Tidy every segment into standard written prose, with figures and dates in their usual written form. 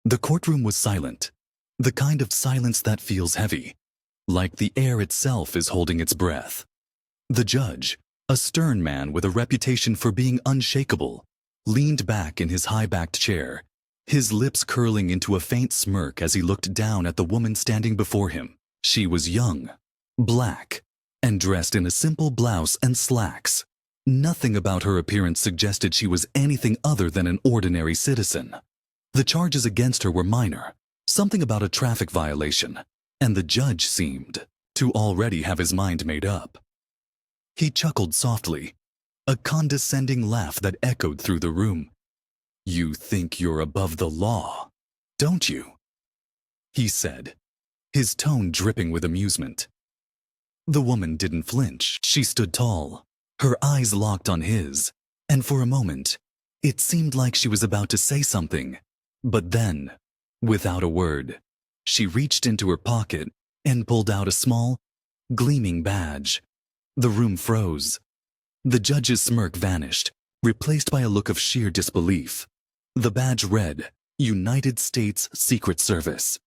The courtroom was silent, the kind of silence that feels heavy, like the air itself is holding its breath. The judge, a stern man with a reputation for being unshakable, leaned back in his high-backed chair, his lips curling into a faint smirk as he looked down at the woman standing before him. She was young, black, and dressed in a simple blouse and slacks. Nothing about her appearance suggested she was anything other than an ordinary citizen. The charges against her were minor, something about a traffic violation, and the judge seemed to already have his mind made up. He chuckled softly, a condescending laugh that echoed through the room. "You think you're above the law, don't you?" he said, his tone dripping with amusement. The woman didn't flinch. She stood tall, her eyes locked on his, and for a moment, it seemed like she was about to say something. But then, without a word, she reached into her pocket and pulled out a small, gleaming badge. The room froze. The judge's smirk vanished, replaced by a look of sheer disbelief. The badge read, "United States Secret Service."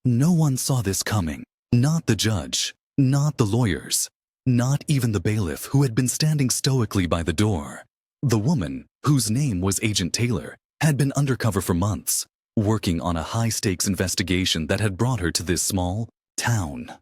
No one saw this coming. Not the judge, not the lawyers, not even the bailiff who had been standing stoically by the door. The woman, whose name was Agent Taylor, had been undercover for months, working on a high-stakes investigation that had brought her to this small town.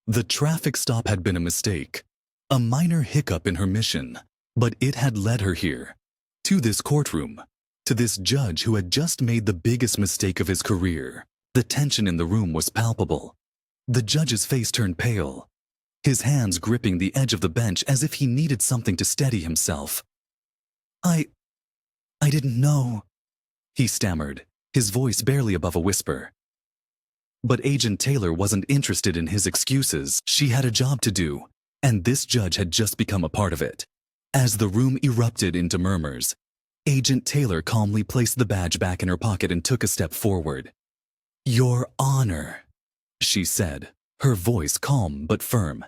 The traffic stop had been a mistake, a minor hiccup in her mission, but it had led her here, to this courtroom, to this judge who had just made the biggest mistake of his career. The tension in the room was palpable. The judge's face turned pale, his hands gripping the edge of the bench as if he needed something to steady himself. I didn't know," he stammered, his voice barely above a whisper. But Agent Taylor wasn't interested in his excuses. She had a job to do, and this judge had just become a part of it. As the room erupted into murmurs, Agent Taylor calmly placed the badge back in her pocket and took a step forward. "Your Honor," she said, her voice calm but firm.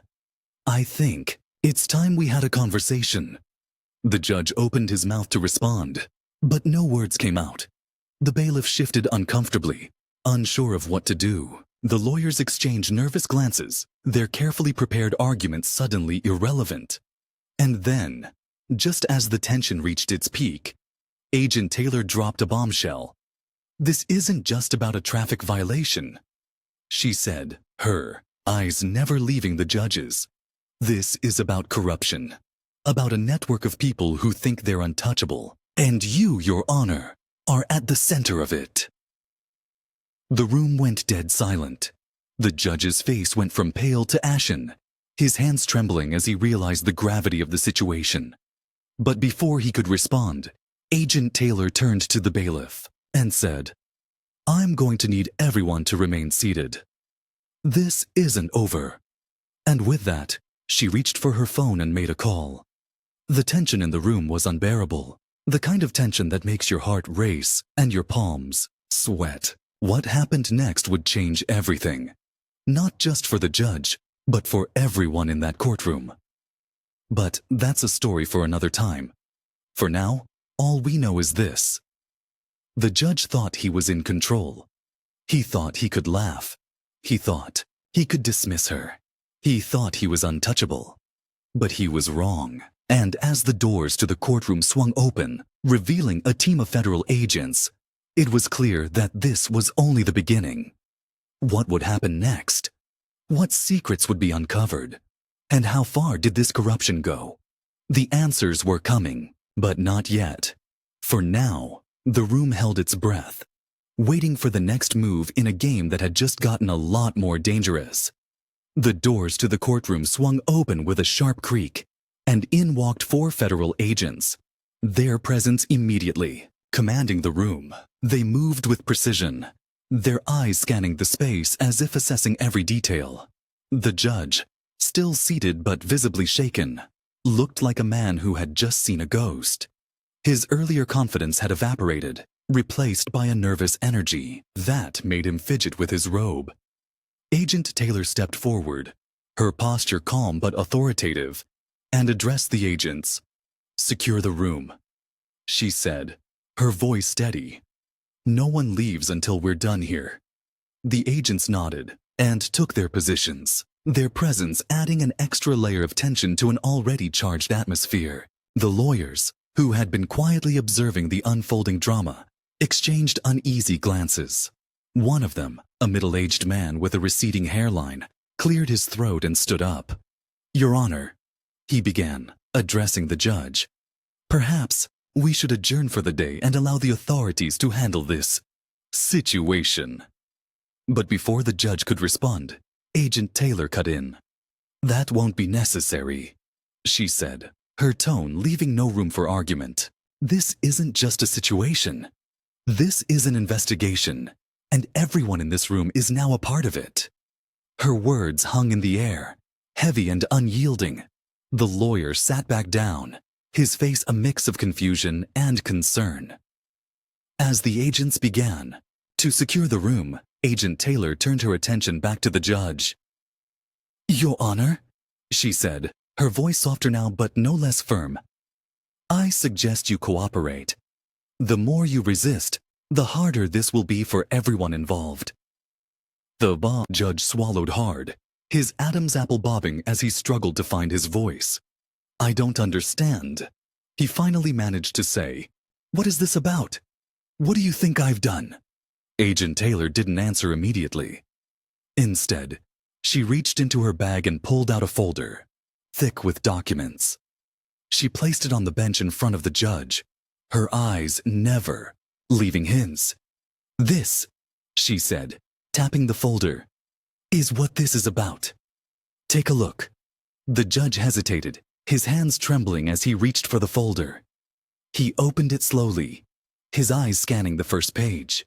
"I think it's time we had a conversation." The judge opened his mouth to respond, but no words came out. The bailiff shifted uncomfortably, unsure of what to do. The lawyers exchanged nervous glances, their carefully prepared arguments suddenly irrelevant. And then, just as the tension reached its peak, Agent Taylor dropped a bombshell. "This isn't just about a traffic violation," she said, her eyes never leaving the judge's. "This is about corruption, about a network of people who think they're untouchable, and you, Your Honor, are at the center of it." The room went dead silent. The judge's face went from pale to ashen, his hands trembling as he realized the gravity of the situation. But before he could respond, Agent Taylor turned to the bailiff and said, "I'm going to need everyone to remain seated. This isn't over." And with that, she reached for her phone and made a call. The tension in the room was unbearable, the kind of tension that makes your heart race and your palms sweat. What happened next would change everything, not just for the judge, but for everyone in that courtroom. But that's a story for another time. For now, all we know is this. The judge thought he was in control. He thought he could laugh. He thought he could dismiss her. He thought he was untouchable. But he was wrong. And as the doors to the courtroom swung open, revealing a team of federal agents, it was clear that this was only the beginning. What would happen next? What secrets would be uncovered? And how far did this corruption go? The answers were coming, but not yet. For now, the room held its breath, waiting for the next move in a game that had just gotten a lot more dangerous. The doors to the courtroom swung open with a sharp creak, and in walked 4 federal agents, their presence immediately commanding the room. They moved with precision, their eyes scanning the space as if assessing every detail. The judge, still seated but visibly shaken, looked like a man who had just seen a ghost. His earlier confidence had evaporated, replaced by a nervous energy that made him fidget with his robe. Agent Taylor stepped forward, her posture calm but authoritative, and addressed the agents. "Secure the room," she said, her voice steady. No one leaves until we're done here." The agents nodded and took their positions, their presence adding an extra layer of tension to an already charged atmosphere. The lawyers, who had been quietly observing the unfolding drama, exchanged uneasy glances. One of them, a middle-aged man with a receding hairline, cleared his throat and stood up. "Your Honor," he began, addressing the judge, "perhaps we should adjourn for the day and allow the authorities to handle this situation." But before the judge could respond, Agent Taylor cut in. "That won't be necessary," she said, her tone leaving no room for argument. "This isn't just a situation. This is an investigation, and everyone in this room is now a part of it." Her words hung in the air, heavy and unyielding. The lawyer sat back down, his face a mix of confusion and concern. As the agents began to secure the room, Agent Taylor turned her attention back to the judge. "Your Honor," she said, her voice softer now but no less firm, "I suggest you cooperate. The more you resist, the harder this will be for everyone involved." The judge swallowed hard, his Adam's apple bobbing as he struggled to find his voice. "I don't understand," he finally managed to say. "What is this about? What do you think I've done?" Agent Taylor didn't answer immediately. Instead, she reached into her bag and pulled out a folder, thick with documents. She placed it on the bench in front of the judge, her eyes never leaving his. "This," she said, tapping the folder, "is what this is about. Take a look." The judge hesitated, his hands trembling as he reached for the folder. He opened it slowly, his eyes scanning the first page.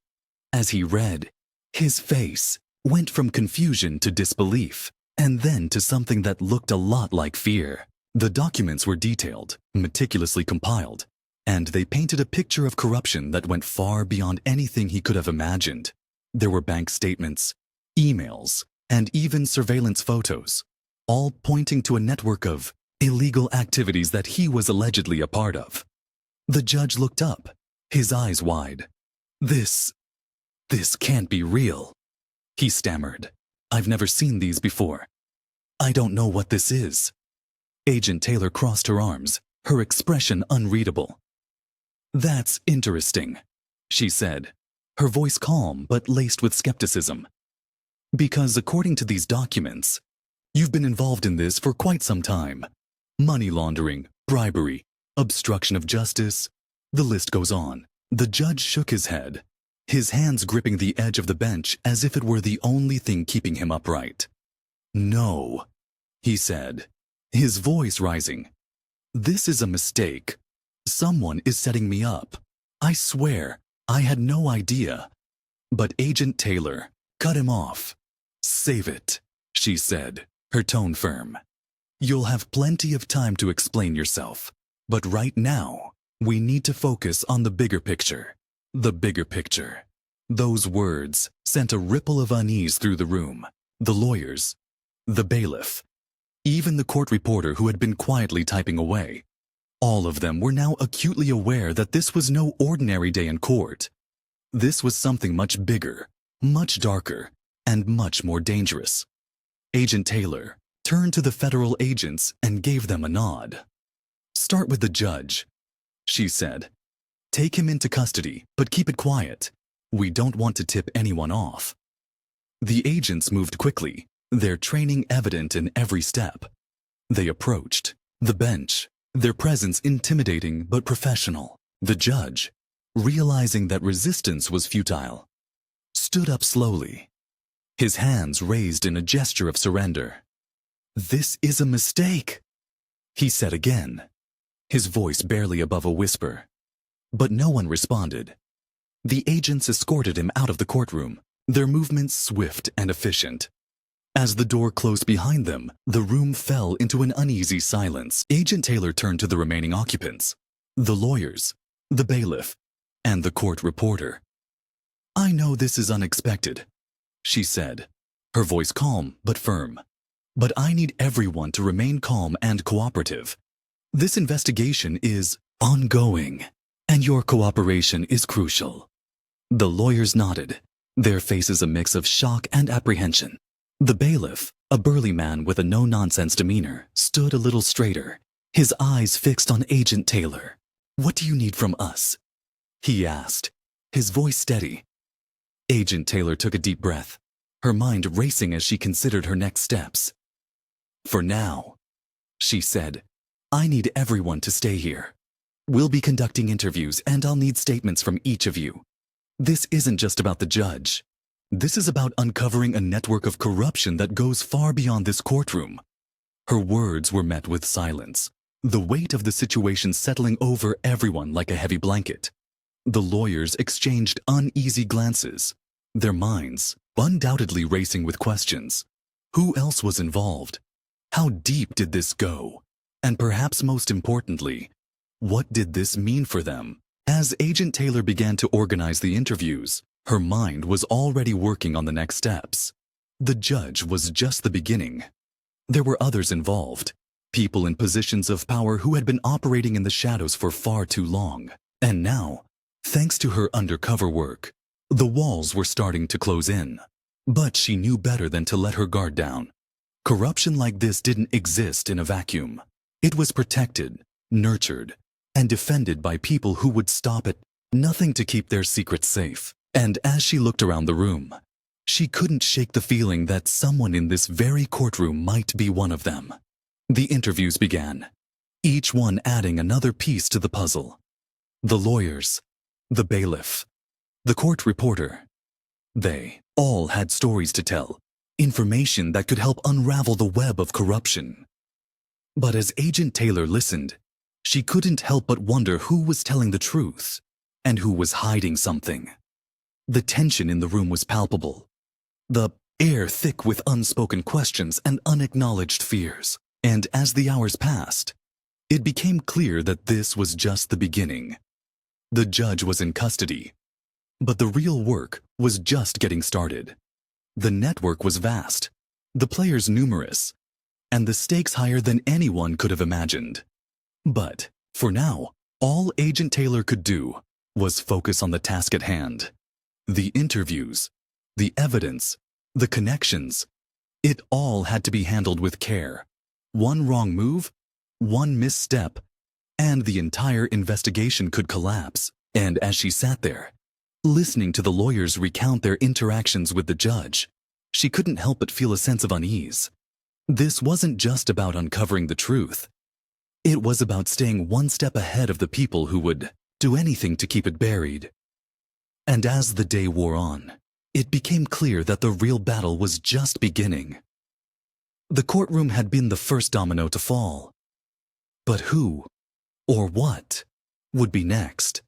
As he read, his face went from confusion to disbelief, and then to something that looked a lot like fear. The documents were detailed, meticulously compiled, and they painted a picture of corruption that went far beyond anything he could have imagined. There were bank statements, emails, and even surveillance photos, all pointing to a network of illegal activities that he was allegedly a part of. The judge looked up, his eyes wide. This can't be real," he stammered. "I've never seen these before. I don't know what this is." Agent Taylor crossed her arms, her expression unreadable. "That's interesting," she said, her voice calm but laced with skepticism. "Because according to these documents, you've been involved in this for quite some time. Money laundering, bribery, obstruction of justice, the list goes on." The judge shook his head, his hands gripping the edge of the bench as if it were the only thing keeping him upright. "No," he said, his voice rising. "This is a mistake. Someone is setting me up. I swear, I had no idea." But Agent Taylor cut him off. "Save it," she said, her tone firm. "You'll have plenty of time to explain yourself. But right now, we need to focus on the bigger picture. The bigger picture." Those words sent a ripple of unease through the room. The lawyers, the bailiff, even the court reporter who had been quietly typing away. All of them were now acutely aware that this was no ordinary day in court. This was something much bigger, much darker, and much more dangerous. Agent Taylor turned to the federal agents and gave them a nod. "Start with the judge," she said. "Take him into custody, but keep it quiet. We don't want to tip anyone off." The agents moved quickly, their training evident in every step. They approached the bench, their presence intimidating but professional. The judge, realizing that resistance was futile, stood up slowly, his hands raised in a gesture of surrender. "This is a mistake," he said again, his voice barely above a whisper. But no one responded. The agents escorted him out of the courtroom, their movements swift and efficient. As the door closed behind them, the room fell into an uneasy silence. Agent Taylor turned to the remaining occupants, the lawyers, the bailiff, and the court reporter. "I know this is unexpected," she said, her voice calm but firm. "But I need everyone to remain calm and cooperative. This investigation is ongoing, and your cooperation is crucial. The lawyers nodded, their faces a mix of shock and apprehension. The bailiff, a burly man with a no-nonsense demeanor, stood a little straighter, his eyes fixed on Agent Taylor. "What do you need from us?" he asked, his voice steady. Agent Taylor took a deep breath, her mind racing as she considered her next steps. "For now," she said, "I need everyone to stay here. We'll be conducting interviews and I'll need statements from each of you. This isn't just about the judge. This is about uncovering a network of corruption that goes far beyond this courtroom." Her words were met with silence, the weight of the situation settling over everyone like a heavy blanket. The lawyers exchanged uneasy glances, their minds undoubtedly racing with questions. Who else was involved? How deep did this go? And perhaps most importantly, what did this mean for them? As Agent Taylor began to organize the interviews, her mind was already working on the next steps. The judge was just the beginning. There were others involved, people in positions of power who had been operating in the shadows for far too long. And now, thanks to her undercover work, the walls were starting to close in. But she knew better than to let her guard down. Corruption like this didn't exist in a vacuum. It was protected, nurtured, and defended by people who would stop at nothing to keep their secrets safe. And as she looked around the room, she couldn't shake the feeling that someone in this very courtroom might be one of them. The interviews began, each one adding another piece to the puzzle. The lawyers, the bailiff, the court reporter. They all had stories to tell, information that could help unravel the web of corruption. But as Agent Taylor listened, she couldn't help but wonder who was telling the truth and who was hiding something. The tension in the room was palpable, the air thick with unspoken questions and unacknowledged fears. And as the hours passed, it became clear that this was just the beginning. The judge was in custody, but the real work was just getting started. The network was vast, the players numerous, and the stakes higher than anyone could have imagined. But, for now, all Agent Taylor could do was focus on the task at hand. The interviews, the evidence, the connections, it all had to be handled with care. One wrong move, one misstep, and the entire investigation could collapse. And as she sat there, listening to the lawyers recount their interactions with the judge, she couldn't help but feel a sense of unease. This wasn't just about uncovering the truth. It was about staying one step ahead of the people who would do anything to keep it buried. And as the day wore on, it became clear that the real battle was just beginning. The courtroom had been the first domino to fall. But who, or what, would be next?